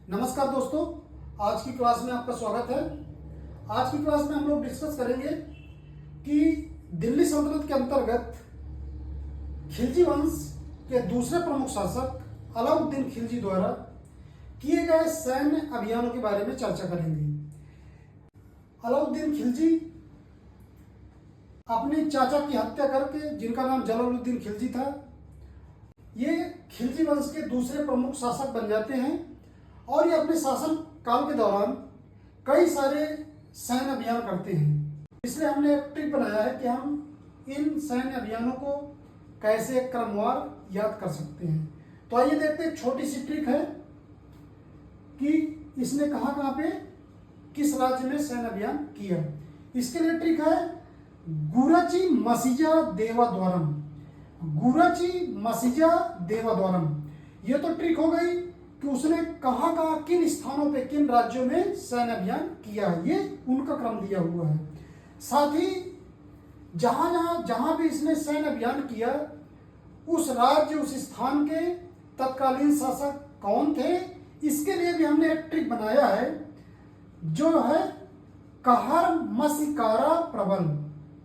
नमस्कार दोस्तों, आज की क्लास में आपका स्वागत है। आज की क्लास में हम लोग डिस्कस करेंगे कि दिल्ली सल्तनत के अंतर्गत खिलजी वंश के दूसरे प्रमुख शासक अलाउद्दीन खिलजी द्वारा किए गए सैन्य अभियानों के बारे में चर्चा करेंगे। अलाउद्दीन खिलजी अपने चाचा की हत्या करके, जिनका नाम जलालुद्दीन खिलजी था, ये खिलजी वंश के दूसरे प्रमुख शासक बन जाते हैं और ये अपने शासन काल के दौरान कई सारे सैन्य अभियान करते हैं। इसलिए हमने एक ट्रिक बनाया है कि हम इन सैन्य अभियानों को कैसे क्रमवार याद कर सकते हैं। तो आइए देखते हैं, एक छोटी सी ट्रिक है कि इसने कहाँ पे किस राज्य में सैन्य अभियान किया। इसके लिए ट्रिक है गुरची मसीजा देवाद्वारम। गुरची मसीजा देवाद्वारम, ये तो ट्रिक हो गई कि उसने कहाँ किन स्थानों पे, किन राज्यों में सैन्य अभियान किया, ये उनका क्रम दिया हुआ है। साथ ही जहां भी इसने सैन्य अभियान किया, उस राज्य, उस स्थान के तत्कालीन शासक कौन थे, इसके लिए भी हमने एक ट्रिक बनाया है, जो है कहर मसीकारा प्रबल।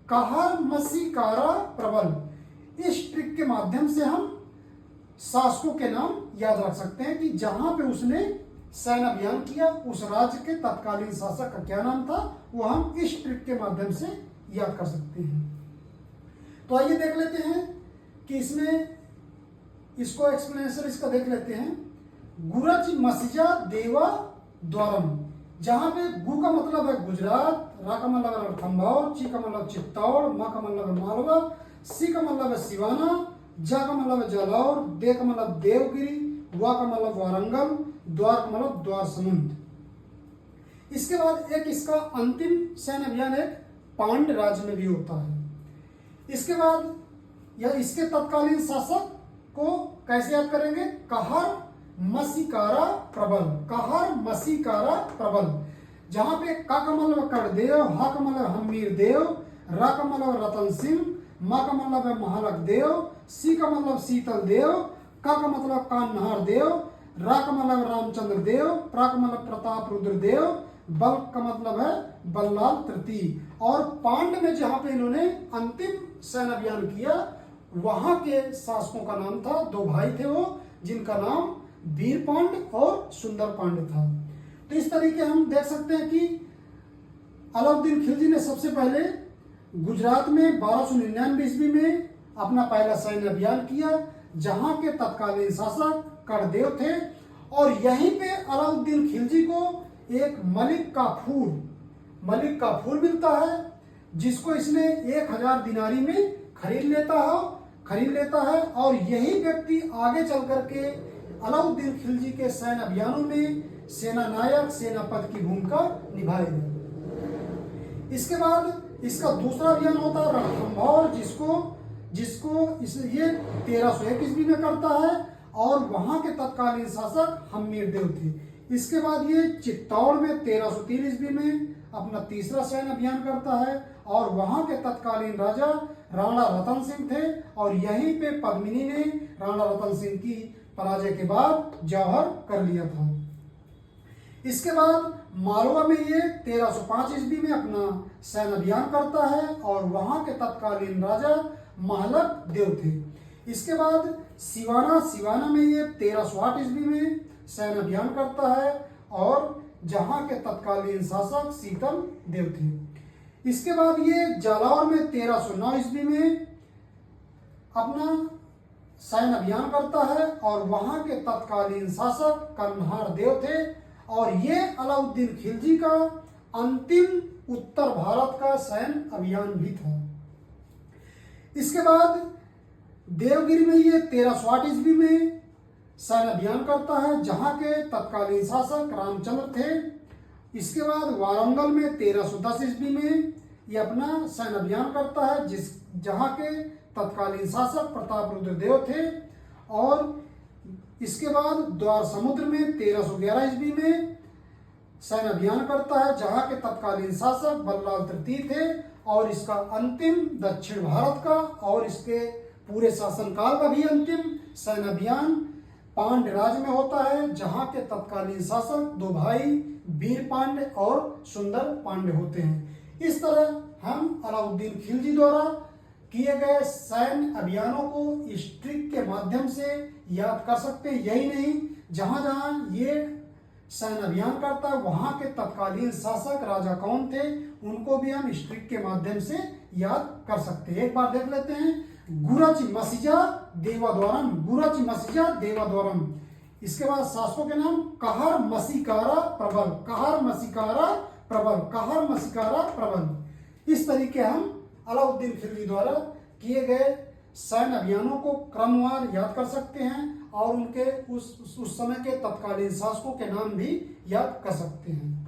कहर मसीकारा प्रबल, इस ट्रिक के माध्यम से हम शासकों के नाम याद रख सकते हैं कि जहां पे उसने सैन्य अभियान किया, उस राज्य के तत्कालीन शासक का क्या नाम था, वो हम इस ट्रिक के माध्यम से याद कर सकते हैं। तो आइए देख लेते हैं कि इसमें इसको एक्सप्लेनेशन इसका देख लेते हैं। गुरच मसीजा देवा द्वारम, जहां पे गु का मतलब है गुजरात, रा का मतलब है रणथंभौर, ची का मतलब चित्तौड़, मा का मतलब है मालवा, सी का मतलब है सिवाना, जा का मतलब है जालौर, दे का मतलब देवगिरी, वा का मतलब वारंगल, द्वार का मतलब द्वार समुद्र। इसके बाद एक इसका अंतिम सैन्य अभियान एक पांड राज्य में भी होता है। इसके बाद या इसके तत्कालीन शासक को कैसे याद करेंगे? कहर मसीकारा प्रबल। कहर मसीकारा प्रबल, जहां पे का मतलब करदेव, हा का मतलब हमीर देव, रा का मतलब रतन सिंह, मा का मतलब है महालक देव, सी का मतलब शीतल देव, का मतलब कान्हार देव, रा का मतलब रामचंद्र देव, प्रा का मतलब प्रताप रुद्र देव, बल का मतलब है बल्लाल तृतीय। और पांड में जहां पे इन्होंने अंतिम सैन्य अभियान किया, वहां के शासकों का नाम था, दो भाई थे वो, जिनका नाम वीर पांड और सुंदर पांड था। तो इस तरीके हम देख सकते हैं कि अलाउद्दीन खिलजी ने सबसे पहले गुजरात में 1299 ईस्वी में अपना पहला सैन्य अभियान किया, जहां के तत्कालीन शासक करदेव थे। और यहीं पे अलाउद्दीन खिलजी को एक मलिक काफूर मिलता है, जिसको इसने 1000 दिनारी में खरीद लेता है। और यही व्यक्ति आगे चल करके अलाउद्दीन खिलजी के सैन्य अभियानों में सेना नायक, सेनापति की भूमिका निभाएगा। इसके बाद इसका दूसरा अभियान होता है रणथंभौर, जिसको ये 1301 ईस्वी में करता है, और वहां के तत्कालीन शासक हमीर देव थे। इसके बाद ये चित्तौड़ में 1303 ईस्वी में अपना तीसरा सैन्य अभियान करता है, और वहां के तत्कालीन राजा राणा रतन सिंह थे। और यहीं पे पद्मिनी ने राणा रतन सिंह की पराजय के बाद जौहर कर लिया था। इसके बाद मालवा में ये 1305 ईस्वी में अपना सैन्य अभियान करता है, और वहां के तत्कालीन राजा महालक देव थे। इसके बाद सिवाना में ये 1308 ईस्वी में सैन्य अभियान करता है, और जहां के तत्कालीन शासक शीतल देव थे। इसके बाद ये जालौर में 1309 ईस्वी में अपना सैन्य अभियान करता है, और वहां के तत्कालीन शासक कन्हार देव थे। और ये अलाउद्दीन खिलजी का अंतिम उत्तर भारत का सैन्य अभियान भी था। इसके बाद देवगिरी में ये 1360 ईस्वी में सैन्य अभियान करता है, जहां के तत्कालीन शासक रामचंद्र थे। इसके बाद वारंगल में 1310 ईस्वी में ये अपना सैन्य अभियान करता है, जहां के तत्कालीन शासक प्रताप रुद्र देव थे। और इसके बाद द्वार समुद्र में 1311 ईस्वी में सैन्य अभियान करता है, जहां के तत्कालीन शासक बल्लाल तृतीय थे। और इसका अंतिम दक्षिण भारत का और इसके पूरे शासनकाल का भी अंतिम सैन्य अभियान पांड्य राज्य में होता है, जहां के तत्कालीन शासक दो भाई वीर पांड्य और सुंदर पांड्य होते हैं। इस तरह हम अलाउद्दीन खिलजी द्वारा किए गए सैन्य अभियानों को इस ट्रिक के माध्यम से याद कर सकते हैं। यही नहीं, जहां जहां ये सैन्य अभियान करता है वहां के तत्कालीन शासक राजा कौन थे, उनको भी हम इस ट्रिक के माध्यम से याद कर सकते हैं। एक बार देख लेते हैं, गुरच मसिजा देवाद्वारम, गुरच मसिजा देवाद्वारम। इसके बाद शासकों के नाम, कहर मसिकारा प्रबल, कहर मसिकारा प्रबल, कहर मसिकारा प्रबल। इस तरीके हम अलाउद्दीन खिलजी द्वारा किए गए सैन्य अभियानों को क्रमवार याद कर सकते हैं और उनके उस समय के तत्कालीन शासकों के नाम भी याद कर सकते हैं।